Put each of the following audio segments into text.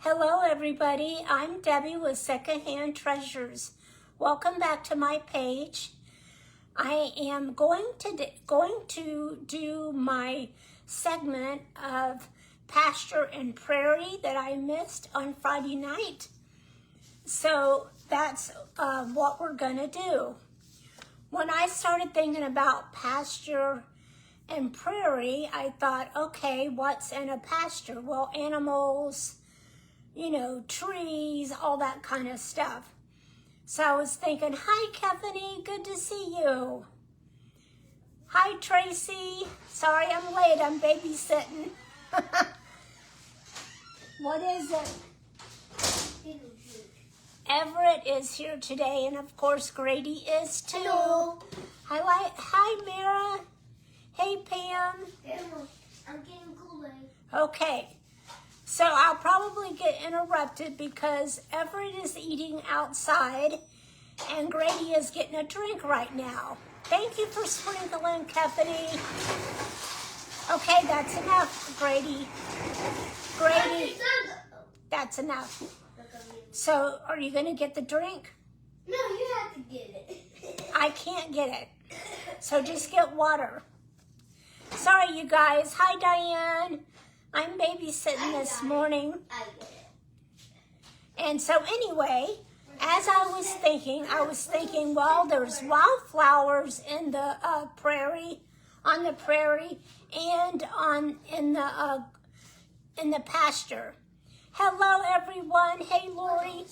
Hello everybody, I'm Debbie with Secondhand Treasures. Welcome back to my page. I am going to do my segment of pasture and prairie that I missed on Friday night. So that's what we're gonna do. When I started thinking about pasture and prairie, I thought, okay, what's in a pasture? Well, animals, you know, trees, all that kind of stuff. So I was thinking, hi, Kevany, good to see you. Hi, Tracy. Sorry I'm late, I'm babysitting. What is it? Everett is here today, and of course, Grady is too. Hello. Hi, Mira. Hey, Pam. I'm getting Kool-Aid. Okay. So I'll probably get interrupted because Everett is eating outside and Grady is getting a drink right now. Thank you for sprinkling, Kevany. Okay, that's enough, Grady. Grady, that's enough. So are you going to get the drink? No, you have to get it. I can't get it. So just get water. Sorry, you guys. Hi, Diane. I'm babysitting this morning. I get it. And so anyway, as I was thinking, well, there's wildflowers in the prairie, on the prairie, and in the pasture. Hello, everyone. Hey, Lori.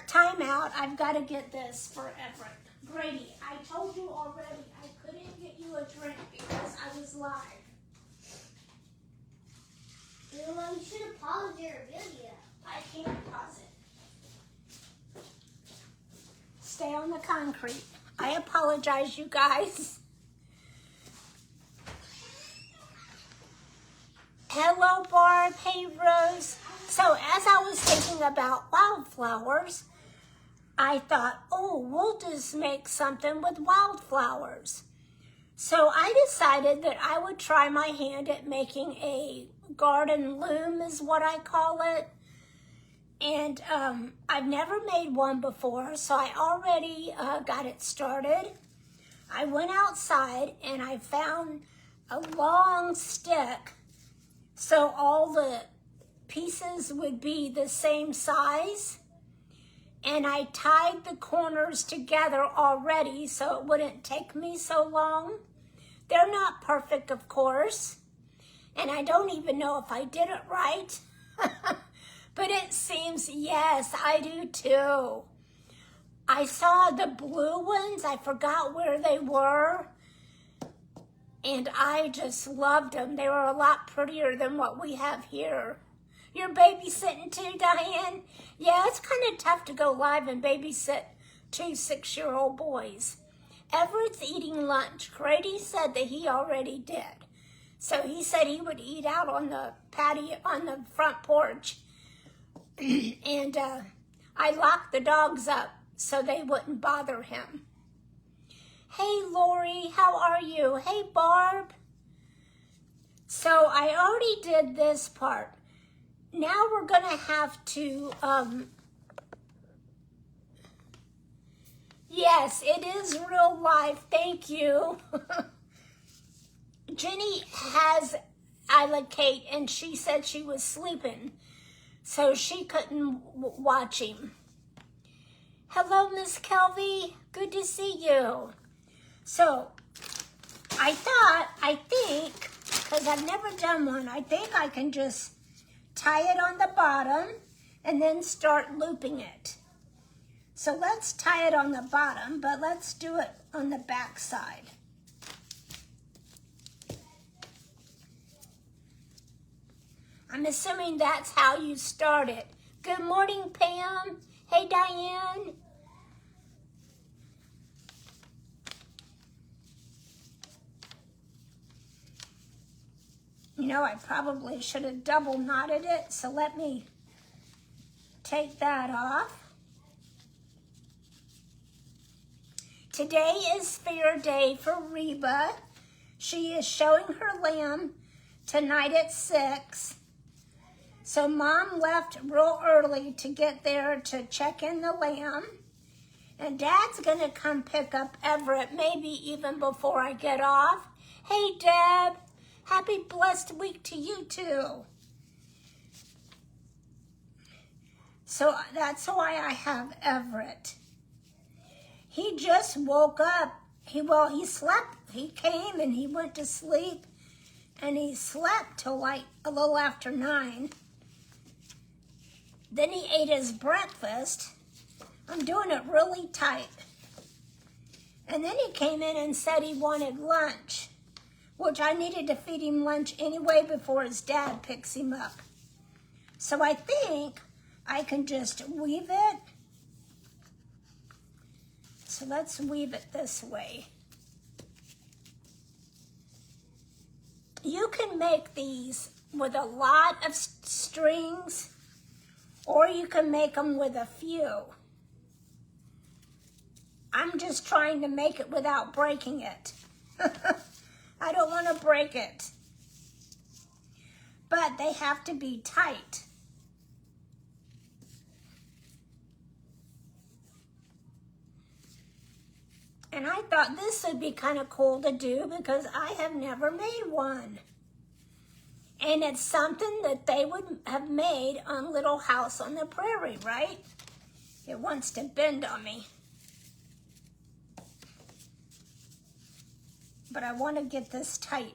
Time out. I've got to get this for Everett. Grady, I told you already I couldn't get you a drink because I was live. You should have paused your video. I can't pause it. Stay on the concrete. I apologize, you guys. Hello, Barb. Hey, Rose. So as I was thinking about wildflowers, I thought, oh, we'll just make something with wildflowers. So I decided that I would try my hand at making a garden loom, is what I call it. And I've never made one before, so I already got it started. I went outside and I found a long stick so all the pieces would be the same size. And I tied the corners together already so it wouldn't take me so long. They're not perfect, of course. And I don't even know if I did it right. But it seems, yes, I do too. I saw the blue ones. I forgot where they were. And I just loved them. They were a lot prettier than what we have here. You're babysitting too, Diane? Yeah, it's kind of tough to go live and babysit 2 6-year-old boys. Everett's eating lunch. Grady said that he already did. So he said he would eat out on the patio, on the front porch. And I locked the dogs up so they wouldn't bother him. Hey, Lori, how are you? Hey, Barb. So I already did this part. Now we're going to have to, yes, it is real life. Thank you. Jenny has Kate, and she said she was sleeping, so she couldn't watch him. Hello, Miss Kelvy. Good to see you. So I think, because I've never done one, I think I can just tie it on the bottom and then start looping it. So let's tie it on the bottom, but let's do it on the back side. I'm assuming that's how you start it. Good morning, Pam. Hey, Diane. You know, I probably should have double knotted it, so let me take that off. Today is fair day for Reba. She is showing her lamb tonight at 6. So Mom left real early to get there to check in the lamb. And Dad's gonna come pick up Everett, maybe even before I get off. Hey, Deb, happy blessed week to you too. So that's why I have Everett. He just woke up. He slept. He came and he went to sleep and he slept till like a little after 9. Then he ate his breakfast. I'm doing it really tight. And then he came in and said he wanted lunch, which I needed to feed him lunch anyway before his dad picks him up. So I think I can just weave it. So let's weave it this way. You can make these with a lot of strings, or you can make them with a few. I'm just trying to make it without breaking it. I don't want to break it. But they have to be tight. And I thought this would be kind of cool to do because I have never made one. And it's something that they would have made on Little House on the Prairie, right? It wants to bend on me. But I want to get this tight.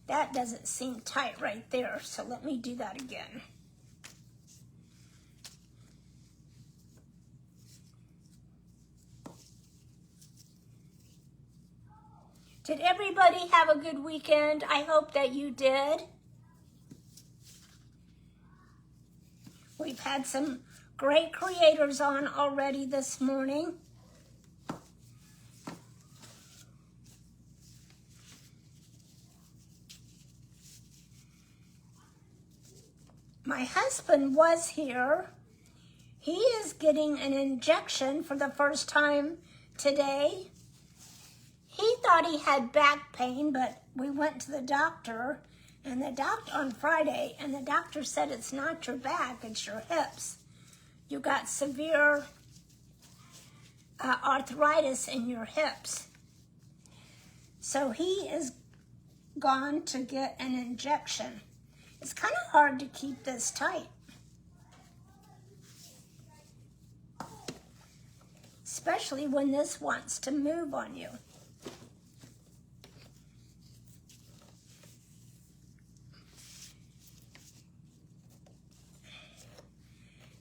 That doesn't seem tight right there, so let me do that again. Did everybody have a good weekend? I hope that you did. We've had some great creators on already this morning. My husband was here. He is getting an injection for the first time today. He thought he had back pain, but we went to the doctor on Friday, and the doctor said it's not your back, it's your hips. You got severe arthritis in your hips. So he is gone to get an injection. It's kind of hard to keep this tight, especially when this wants to move on you.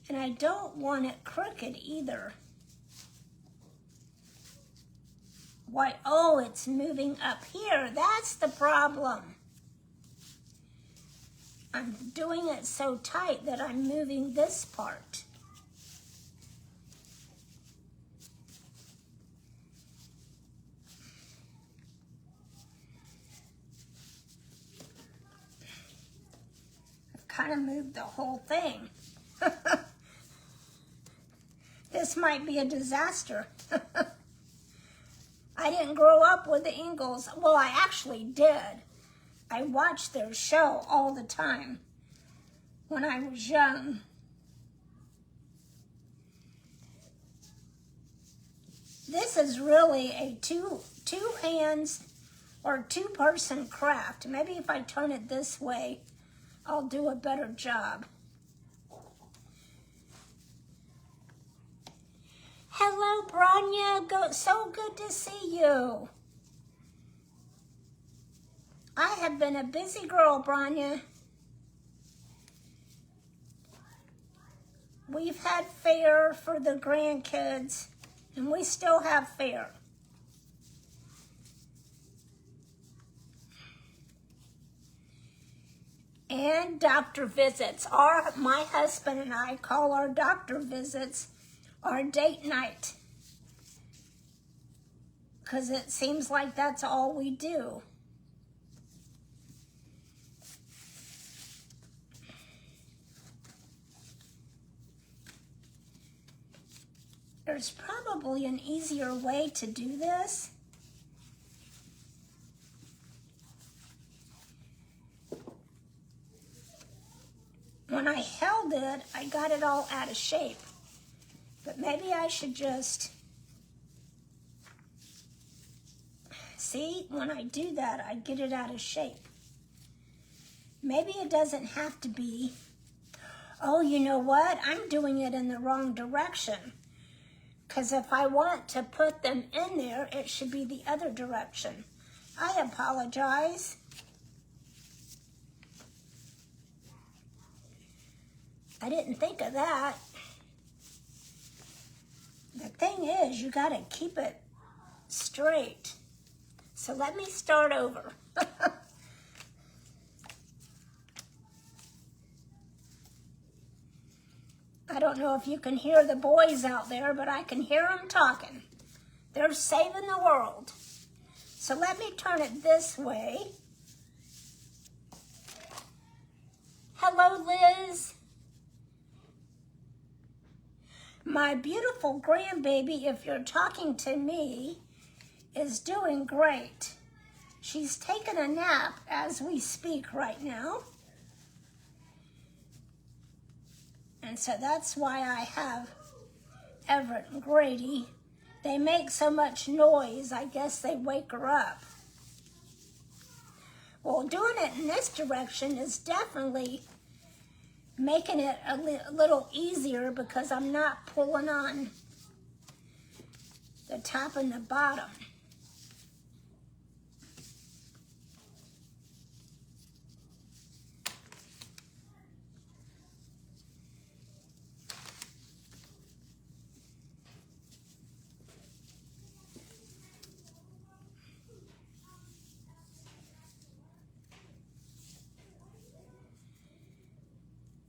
And I don't want it crooked either. Why, oh, it's moving up here. That's the problem. I'm doing it so tight that I'm moving this part. I've kind of moved the whole thing. This might be a disaster. I didn't grow up with the Ingalls. Well, I actually did. I watched their show all the time when I was young. This is really a two hands or two-person craft. Maybe if I turn it this way, I'll do a better job. Hello, Branya. So good to see you. I have been a busy girl, Branya. We've had fair for the grandkids, and we still have fair. And doctor visits. My husband and I call our doctor visits our date night, because it seems like that's all we do. There's probably an easier way to do this. When I held it, I got it all out of shape. But maybe I should just, see, when I do that, I get it out of shape. Maybe it doesn't have to be, oh, you know what? I'm doing it in the wrong direction. Because if I want to put them in there, it should be the other direction. I apologize. I didn't think of that. The thing is, you got to keep it straight. So let me start over. I don't know if you can hear the boys out there, but I can hear them talking. They're saving the world. So let me turn it this way. Hello, Liz. My beautiful grandbaby, if you're talking to me, is doing great. She's taking a nap as we speak right now. And so that's why I have Everett and Grady. They make so much noise, I guess they wake her up. Well, doing it in this direction is definitely making it a little easier because I'm not pulling on the top and the bottom.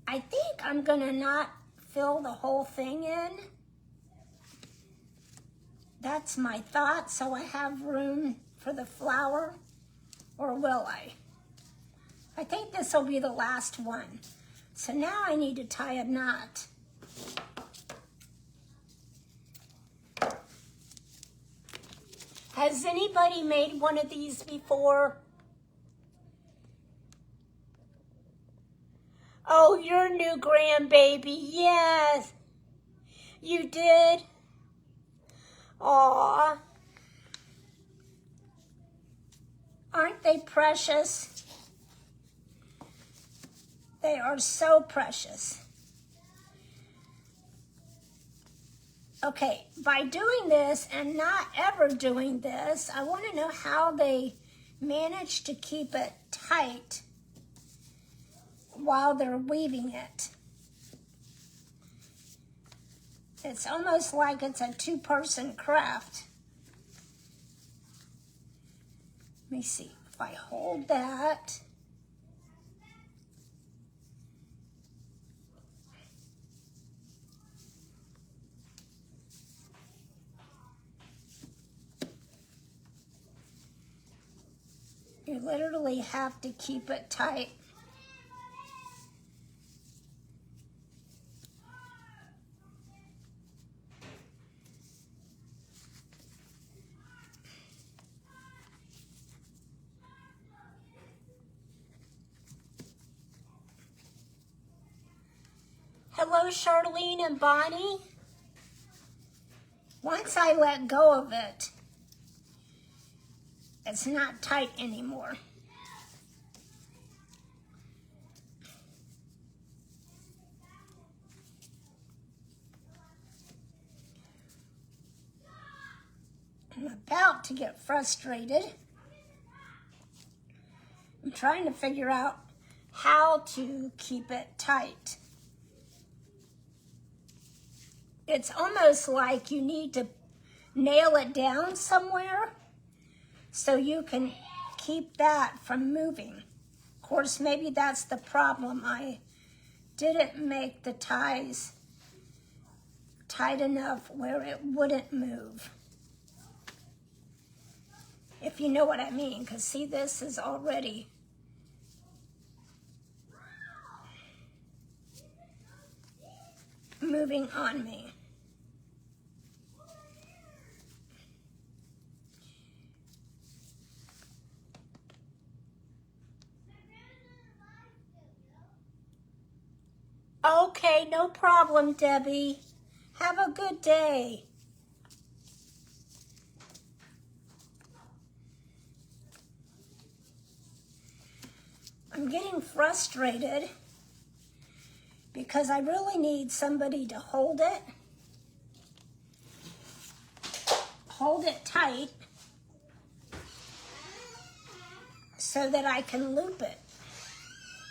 I think I'm gonna not fill the whole thing in. That's my thought, so I have room for the flower, or will I? I think this will be the last one. So now I need to tie a knot. Has anybody made one of these before? Oh, your new grandbaby, yes. You did? Aw. Aren't they precious? They are so precious. Okay, by doing this and not ever doing this, I want to know how they manage to keep it tight while they're weaving it. It's almost like it's a two-person craft. Let me see, if I hold that. You literally have to keep it tight. Hello, Charlene and Bonnie. Once I let go of it, it's not tight anymore. I'm about to get frustrated. I'm trying to figure out how to keep it tight. It's almost like you need to nail it down somewhere so you can keep that from moving. Of course, maybe that's the problem. I didn't make the ties tight enough where it wouldn't move. If you know what I mean, because see, this is already moving on me. Okay, no problem, Debbie. Have a good day. I'm getting frustrated because I really need somebody to hold it tight so that I can loop it.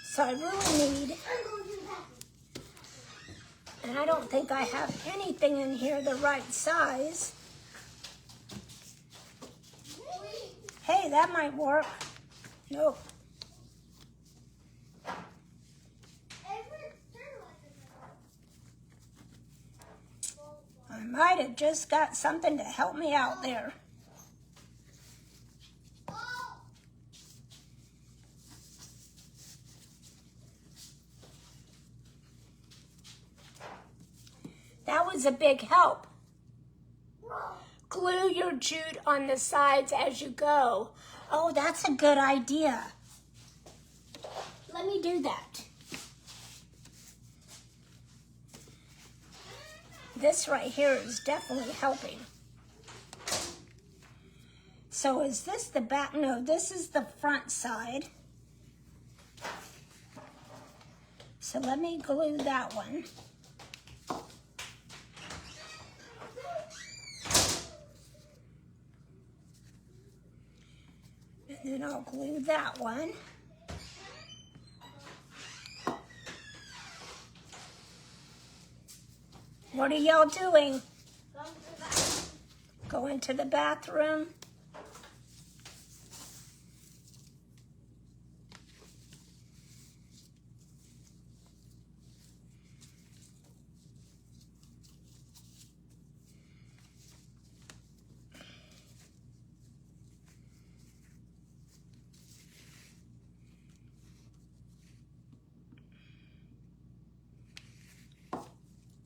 So I really need, and I don't think I have anything in here the right size. Hey, that might work. Nope. I might have just got something to help me out there. That was a big help. Glue your jute on the sides as you go. Oh, that's a good idea. Let me do that. This right here is definitely helping. So is this the back? No, this is the front side. So let me glue that one. And then I'll glue that one. What are y'all doing? Going to the bathroom?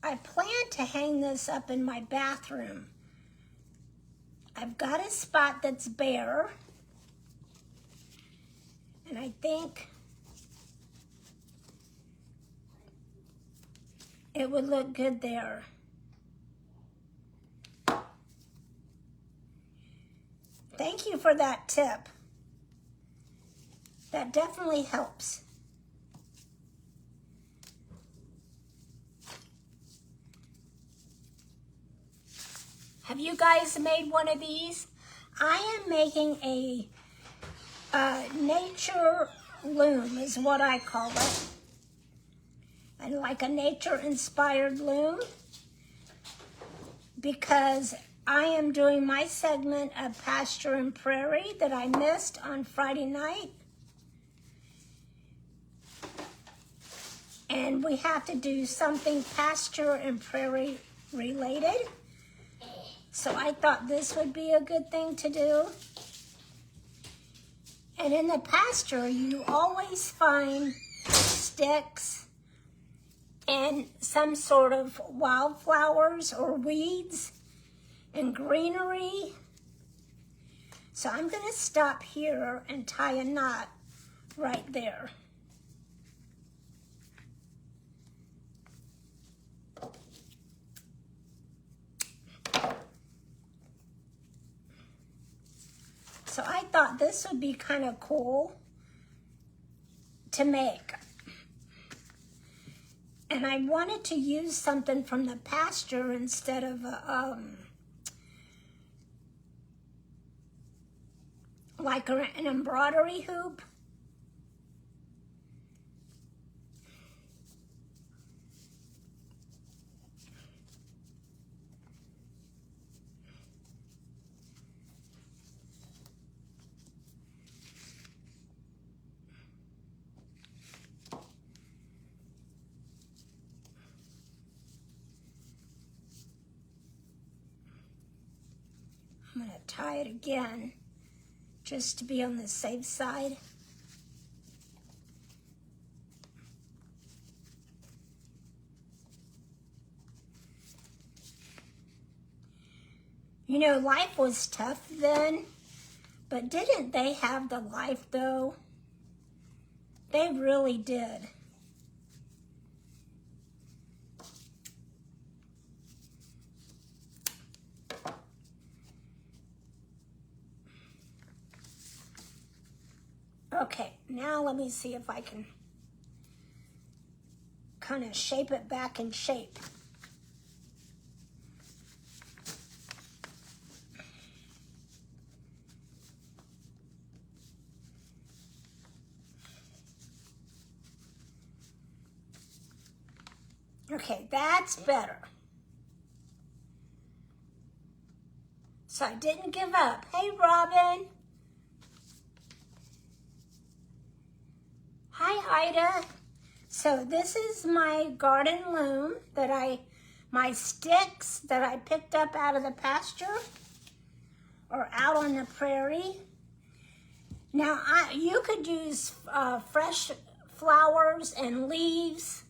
I plan to hang this up in my bathroom. I've got a spot that's bare, and I think it would look good there. Thank you for that tip. That definitely helps. Have you guys made one of these? I am making a nature loom is what I call it. And like a nature-inspired loom, because I am doing my segment of Pasture and Prairie that I missed on Friday night. And we have to do something pasture and prairie related. So I thought this would be a good thing to do. And in the pasture, you always find sticks and some sort of wildflowers or weeds and greenery. So I'm going to stop here and tie a knot right there. So I thought this would be kind of cool to make. And I wanted to use something from the pasture instead of like an embroidery hoop. I'm going to tie it again just to be on the safe side. You know, life was tough then, but didn't they have the life though? They really did. Okay, now let me see if I can kind of shape it back in shape. Okay, that's better. So I didn't give up. Hey, Robin. Hi, Ida. So this is my garden loom my sticks that I picked up out of the pasture or out on the prairie. Now, you could use fresh flowers and leaves,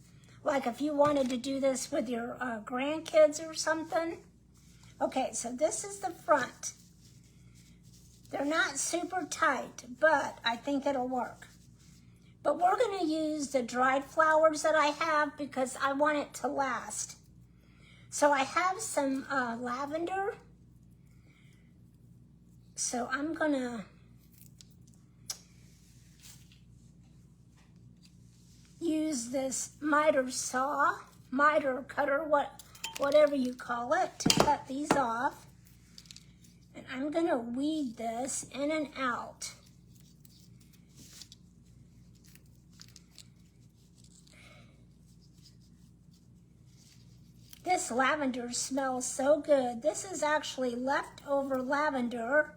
like if you wanted to do this with your grandkids or something. Okay, so this is the front. They're not super tight, but I think it'll work. But we're gonna use the dried flowers that I have because I want it to last. So I have some lavender. So I'm gonna use this miter cutter, whatever you call it, to cut these off. And I'm gonna weed this in and out. This lavender smells so good. This is actually leftover lavender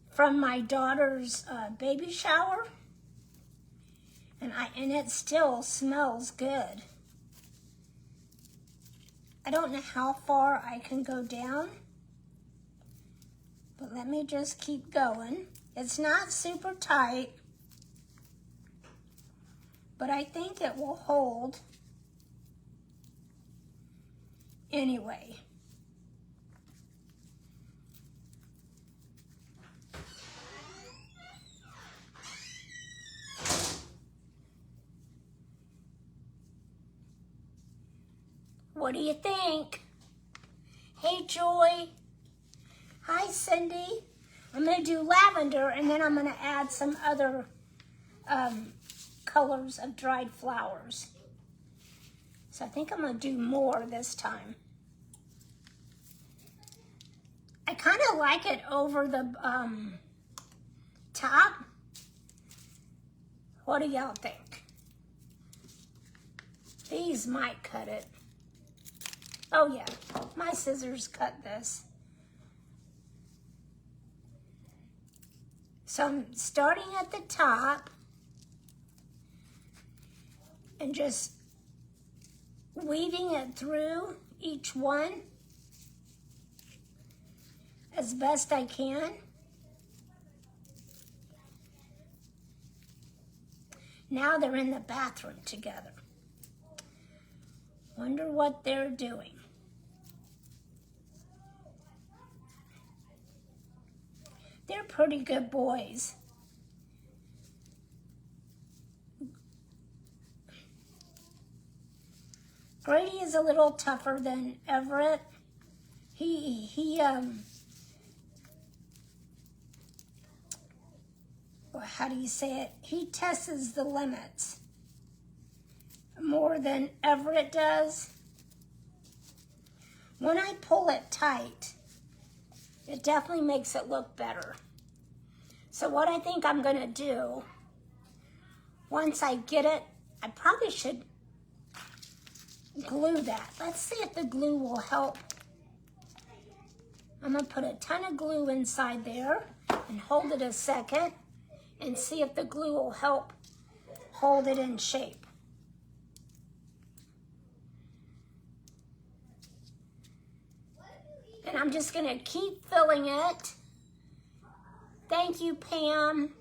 from my daughter's baby shower. And it still smells good. I don't know how far I can go down, but let me just keep going. It's not super tight, but I think it will hold anyway. What do you think? Hey, Joy. Hi, Cindy. I'm going to do lavender, and then I'm going to add some other colors of dried flowers. So I think I'm going to do more this time. I kind of like it over the top. What do y'all think? These might cut it. Oh yeah, my scissors cut this. So I'm starting at the top and just weaving it through each one as best I can. Now they're in the bathroom together. Wonder what they're doing. They're pretty good boys. Grady is a little tougher than Everett. How do you say it? He tests the limits more than Everett does. When I pull it tight, it definitely makes it look better. So what I think I'm gonna do, once I get it, I probably should glue that. Let's see if the glue will help. I'm gonna put a ton of glue inside there and hold it a second and see if the glue will help hold it in shape. And I'm just gonna keep filling it. Thank you, Pam.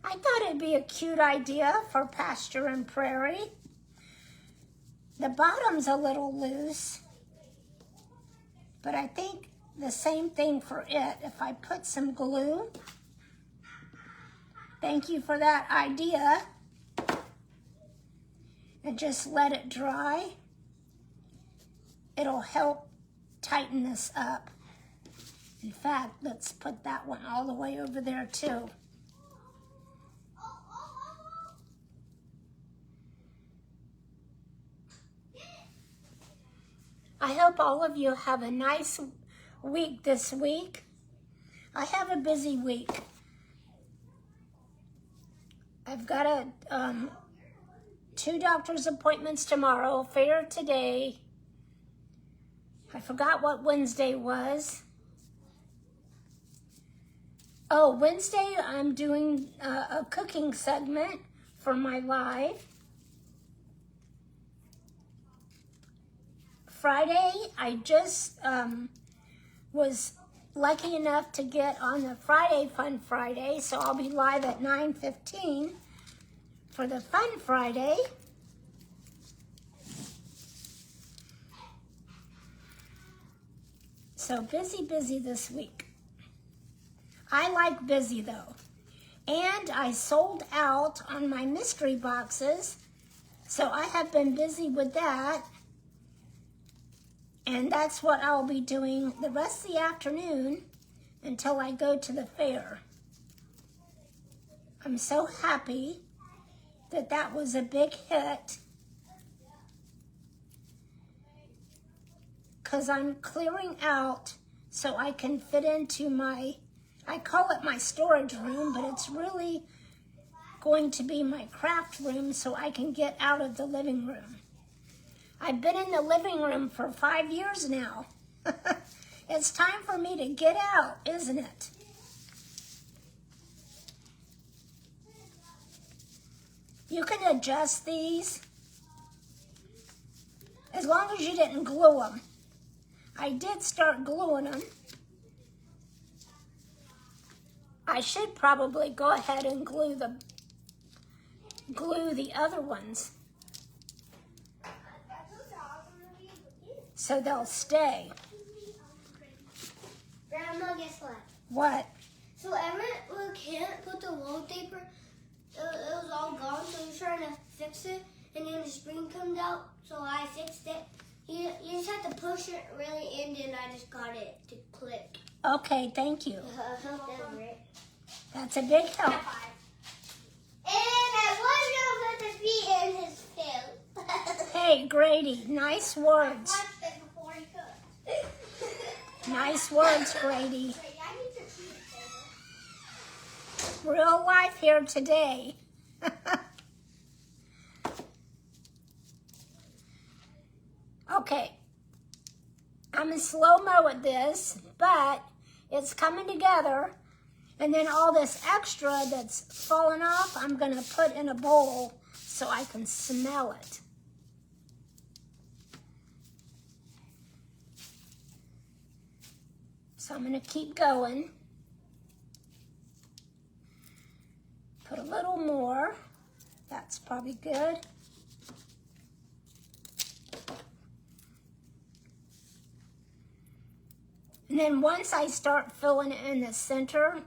I thought it'd be a cute idea for pasture and prairie. The bottom's a little loose, but I think the same thing for it. If I put some glue, thank you for that idea, and just let it dry, it'll help tighten this up. In fact, let's put that one all the way over there too. I hope all of you have a nice week this week. I have a busy week. I've got 2 doctor's appointments tomorrow, fair today. I forgot what Wednesday was. Oh, Wednesday I'm doing a cooking segment for my live. Friday, I just was lucky enough to get on the Friday Fun Friday, so I'll be live at 9:15 for the Fun Friday. So busy this week. I like busy though. And I sold out on my mystery boxes, so I have been busy with that. And that's what I'll be doing the rest of the afternoon until I go to the fair. I'm so happy that that was a big hit, because I'm clearing out so I can fit into my, I call it my storage room, but it's really going to be my craft room so I can get out of the living room. I've been in the living room for 5 years now. It's time for me to get out, isn't it? You can adjust these as long as you didn't glue them. I did start gluing them. I should probably go ahead and glue the other ones so they'll stay. Grandma, guess what? What? So Emmett can't put the wallpaper. It was all gone, so he was trying to fix it, and then the spring comes out, so I fixed it. You just have to push it really in, and I just got it to click. Okay, thank you. Right. That's a big help. And I was going to put the feet in his tail. Hey, Grady, nice words. Watched it before he could. Nice words, Grady. Wait, I need to see it. Real life here today. Okay, I'm in slow-mo at this, but it's coming together. And then all this extra that's fallen off, I'm gonna put in a bowl so I can smell it. So I'm gonna keep going. Put a little more. That's probably good. And then once I start filling it in the center,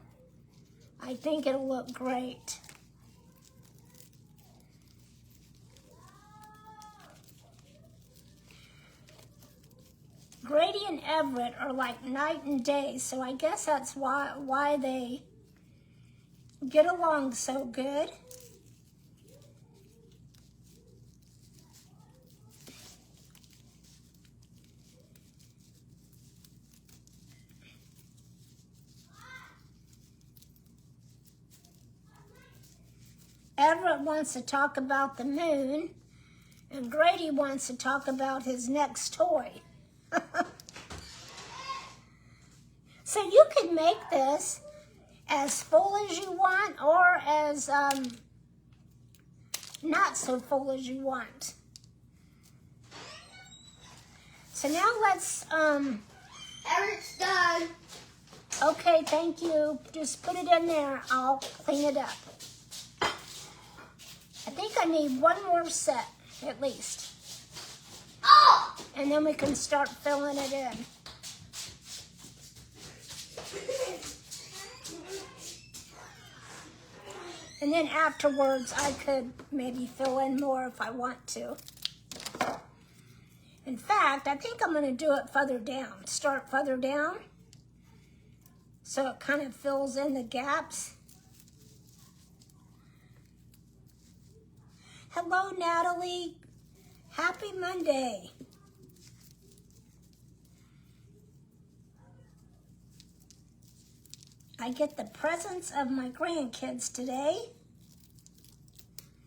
I think it'll look great. Grady and Everett are like night and day, so I guess that's why they get along so good. Everett wants to talk about the moon, and Grady wants to talk about his next toy. So you can make this as full as you want, or as not so full as you want. So now let's, Everett's done. okay, thank you. Just put it in there. I'll clean it up. I think I need one more set, at least. Oh! And then we can start filling it in. And then afterwards, I could maybe fill in more if I want to. In fact, I think I'm going to do it further down. Start further down, so it kind of fills in the gaps. Hello, Natalie. Happy Monday. I get the presents of my grandkids today.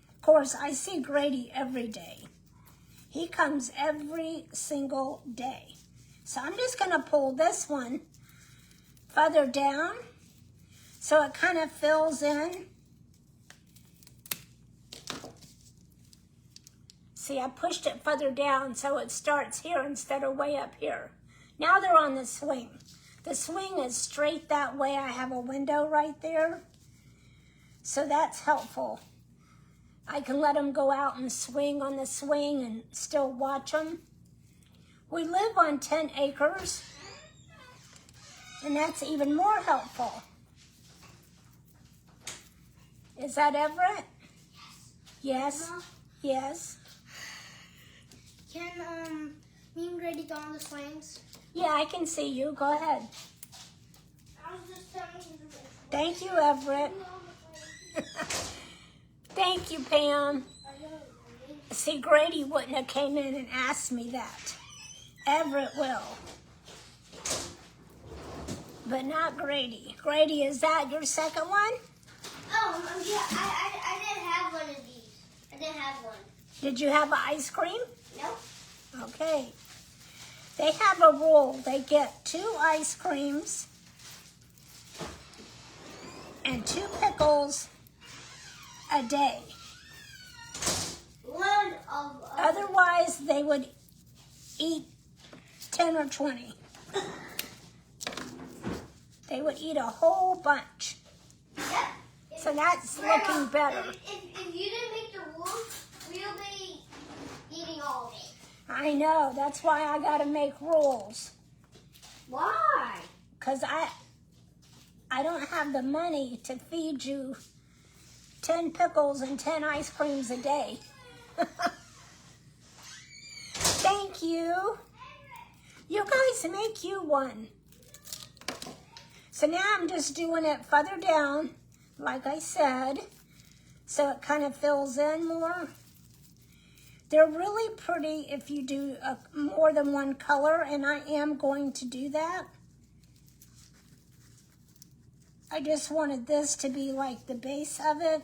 Of course, I see Grady every day. He comes every single day. So I'm just gonna pull this one further down so it kind of fills in. See, I pushed it further down so it starts here instead of way up here. Now they're on the swing. The swing is straight that way. I have a window right there. So that's helpful. I can let them go out and swing on the swing and still watch them. We live on 10 acres, and that's even more helpful. Is that Everett? Yes. Mama, Yes. can me and Grady go on the swings? Yeah, I can see you. Go ahead. I was just telling you. Thank you, Everett. Thank you, Pam. See, Grady wouldn't have came in and asked me that. Everett will. But not Grady. Grady, is that your second one? Oh, yeah, I didn't have one of these. I didn't have one. Did you have ice cream? No. Okay. They have a rule. They get 2 ice creams and 2 pickles a day. One of Otherwise, they would eat 10 or 20. They would eat a whole bunch. Yep. So that's looking better. If you didn't make the rules, we'll be eating all of it. I know. That's why I got to make rules. Why? Because I don't have the money to feed you 10 pickles and 10 ice creams a day. Thank you. You guys make you one. So now I'm just doing it further down, like I said, so it kind of fills in more. They're really pretty if you do more than one color, and I am going to do that. I just wanted this to be like the base of it.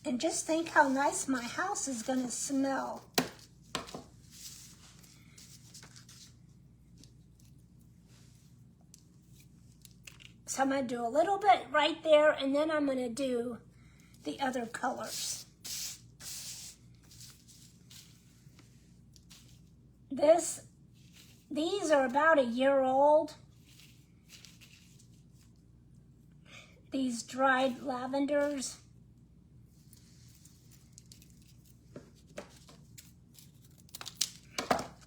And just think how nice my house is going to smell. So I'm going to do a little bit right there, and then I'm going to do the other colors. These are about a year old. These dried lavenders.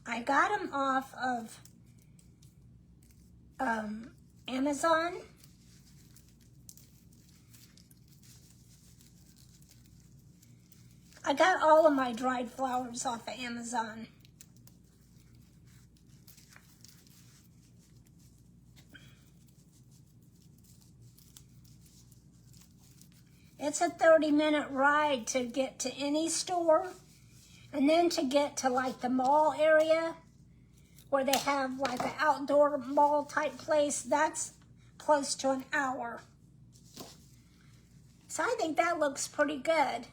I got them off of Amazon. I got all of my dried flowers off of Amazon. It's a 30-minute ride to get to any store, and then to get to like the mall area where they have like an outdoor mall type place, that's close to an hour. So I think that looks pretty good.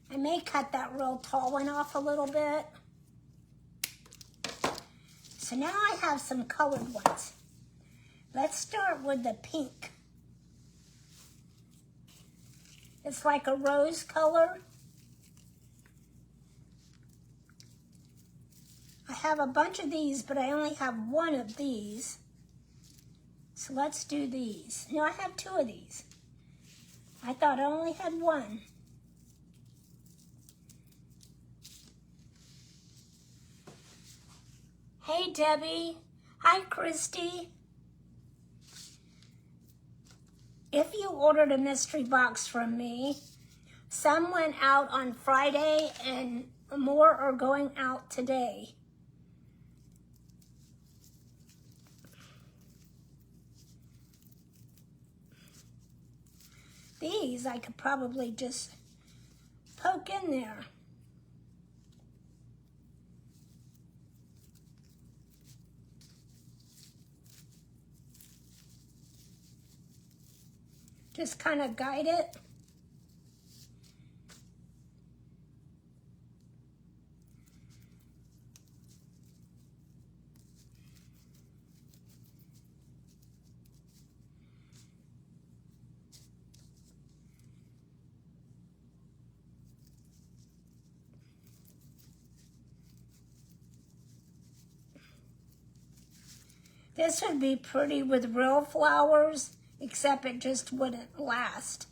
I may cut that real tall one off a little bit. So now I have some colored ones. Let's start with the pink. It's like a rose color. I have a bunch of these, but I only have one of these. So let's do these. No, I have 2 of these. I thought I only had one. Hey, Debbie. Hi, Christy. If you ordered a mystery box from me, some went out on Friday and more are going out today. These I could probably just poke in there. Just kind of guide it. This would be pretty with real flowers, except it just wouldn't last.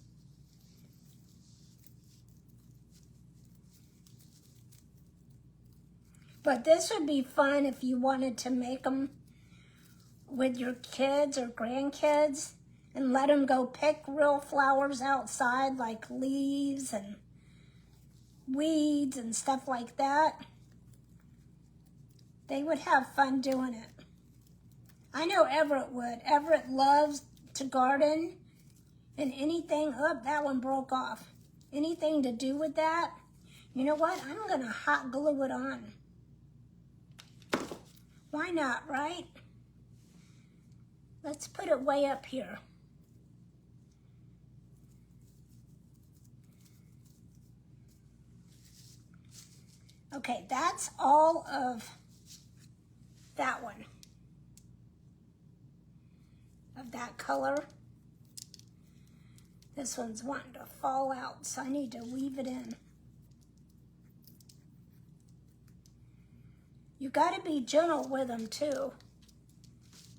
But this would be fun if you wanted to make them with your kids or grandkids and let them go pick real flowers outside, like leaves and weeds and stuff like that. They would have fun doing it. I know Everett would. Everett loves to garden, and anything, oh, that one broke off. Anything to do with that, you know what? I'm gonna hot glue it on. Why not, right? Let's put it way up here. Okay, that's all of that one. Of that color. This one's wanting to fall out, so I need to weave it in. You gotta be gentle with them too,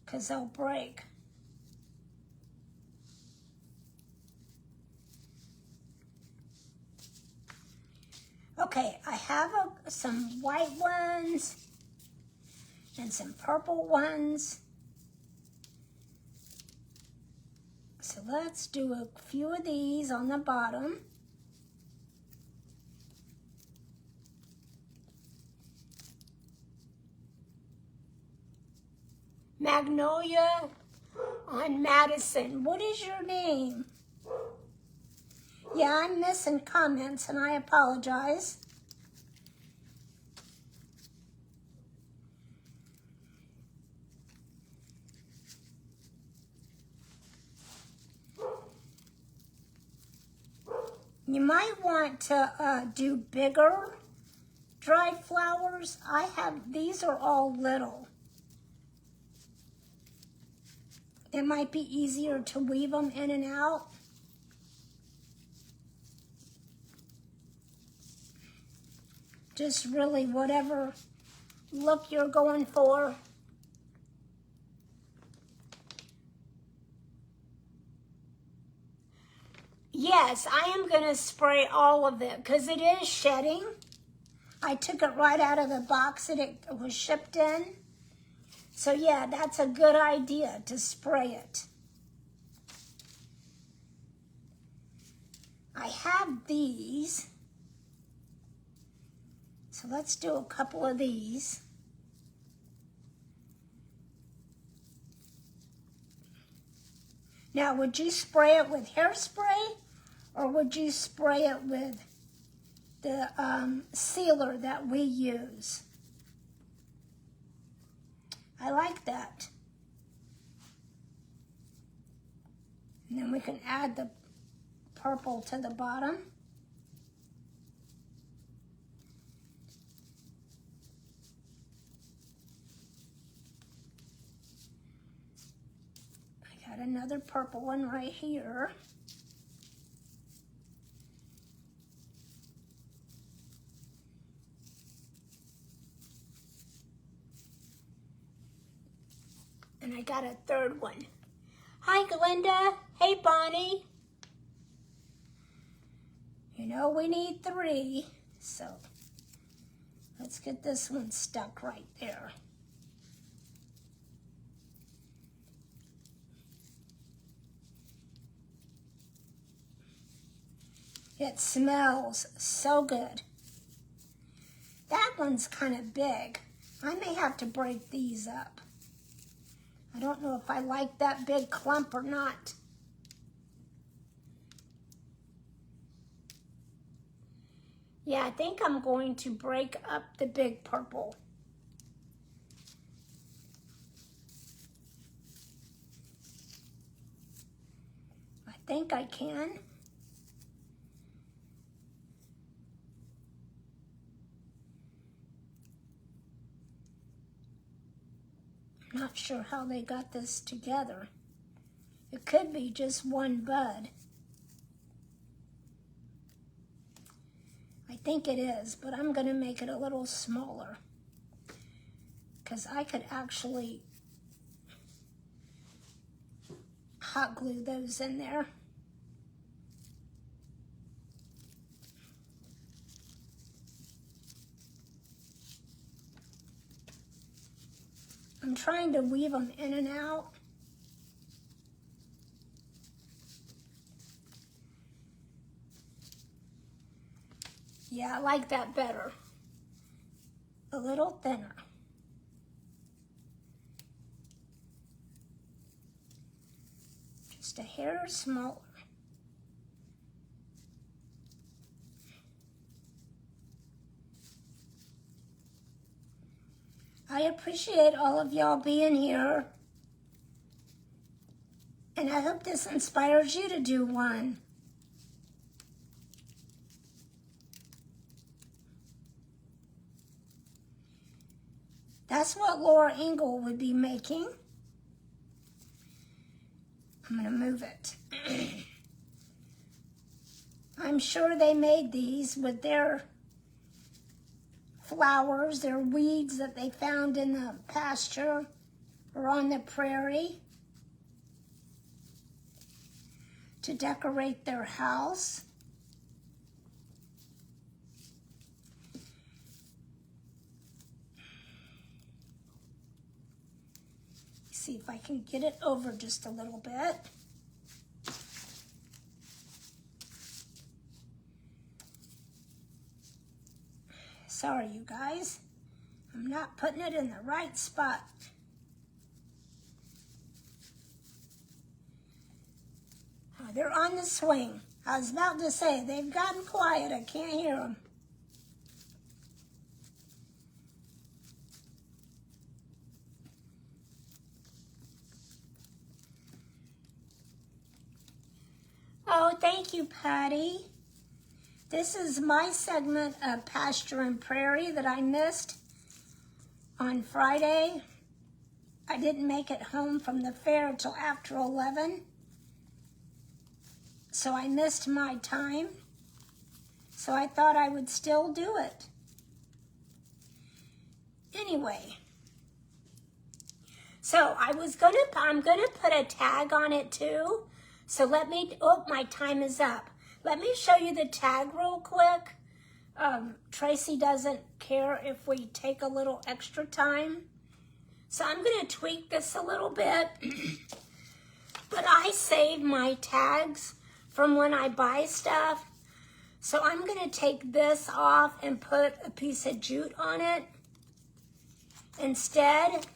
because they'll break. Okay, I have some white ones and some purple ones. So let's do a few of these on the bottom. Magnolia on Madison. What is your name? Yeah, I'm missing comments and I apologize. You might want to do bigger dried flowers. These are all little. It might be easier to weave them in and out. Just really whatever look you're going for. Yes, I am going to spray all of it because it is shedding. I took it right out of the box that it was shipped in. So yeah, that's a good idea to spray it. I have these. So let's do a couple of these. Now, would you spray it with hairspray or would you spray it with the sealer that we use? I like that. And then we can add the purple to the bottom. I got another purple one right here. And I got a third one. Hi, Glenda. Hey, Bonnie. You know we need 3, so let's get this one stuck right there. It smells so good. That one's kind of big. I may have to break these up. I don't know if I like that big clump or not. Yeah, I think I'm going to break up the big purple. I think I can. I'm not sure how they got this together. It could be just one bud. I think it is, but I'm going to make it a little smaller because I could actually hot glue those in there. I'm trying to weave them in and out. Yeah, I like that better. A little thinner. Just a hair smaller. I appreciate all of y'all being here. And I hope this inspires you to do one. That's what Laura Ingle would be making. I'm gonna move it. I'm sure they made these with their flowers, their weeds that they found in the pasture or on the prairie to decorate their house. See if I can get it over just a little bit. Sorry, you guys. I'm not putting it in the right spot. Oh, they're on the swing. I was about to say, they've gotten quiet. I can't hear them. Oh, thank you, Patty. This is my segment of Pasture and Prairie that I missed on Friday. I didn't make it home from the fair till after 11, so I missed my time. So I thought I would still do it. Anyway, so I'm gonna put a tag on it too. So let me, oh, my time is up. Let me show you the tag real quick. Tracy doesn't care if we take a little extra time. So I'm gonna tweak this a little bit. But I save my tags from when I buy stuff. So I'm gonna take this off and put a piece of jute on it instead.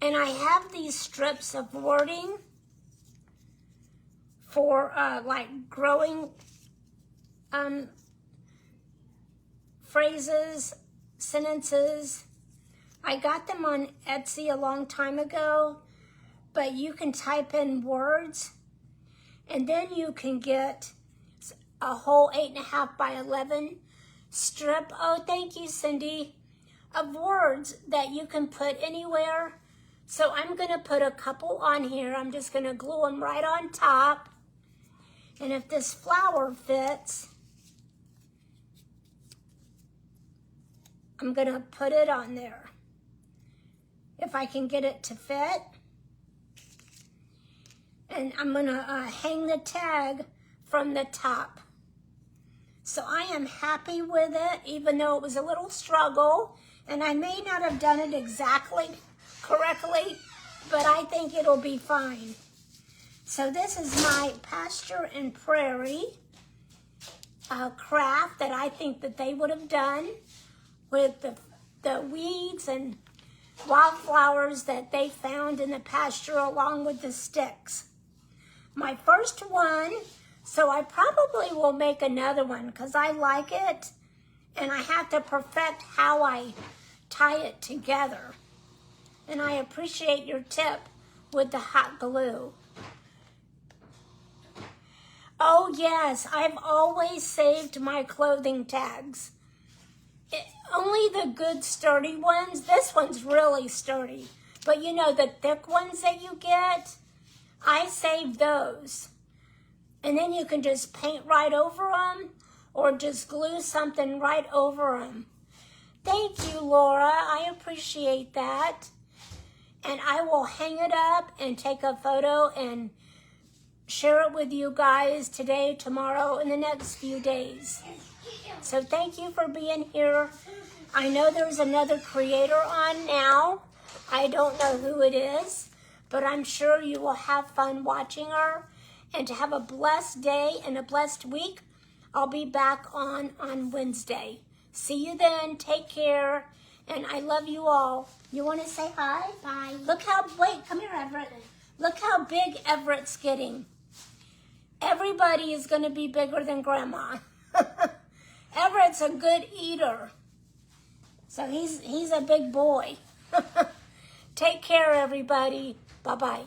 And I have these strips of wording for like growing phrases, sentences. I got them on Etsy a long time ago, but you can type in words and then you can get a whole 8.5 by 11 strip, oh thank you Cindy, of words that you can put anywhere. So I'm gonna put a couple on here. I'm just gonna glue them right on top. And if this flower fits, I'm gonna put it on there. If I can get it to fit. And I'm gonna hang the tag from the top. So I am happy with it, even though it was a little struggle. And I may not have done it exactly correctly, but I think it'll be fine. So this is my Pasture and Prairie craft that I think that they would have done with the weeds and wildflowers that they found in the pasture along with the sticks. My first one, so I probably will make another one because I like it and I have to perfect how I tie it together. And I appreciate your tip with the hot glue. Oh yes, I've always saved my clothing tags. Only the good sturdy ones. This one's really sturdy. But you know, the thick ones that you get, I save those. And then you can just paint right over them or just glue something right over them. Thank you, Laura. I appreciate that. And I will hang it up and take a photo and share it with you guys today, tomorrow, in the next few days. So thank you for being here. I know there's another creator on now. I don't know who it is, but I'm sure you will have fun watching her. And to have a blessed day and a blessed week, I'll be back on Wednesday. See you then. Take care. And I love you all. You want to say hi? Bye. Wait, come here, Everett. Look how big Everett's getting. Everybody is going to be bigger than Grandma. Everett's a good eater. So he's a big boy. Take care, everybody. Bye-bye.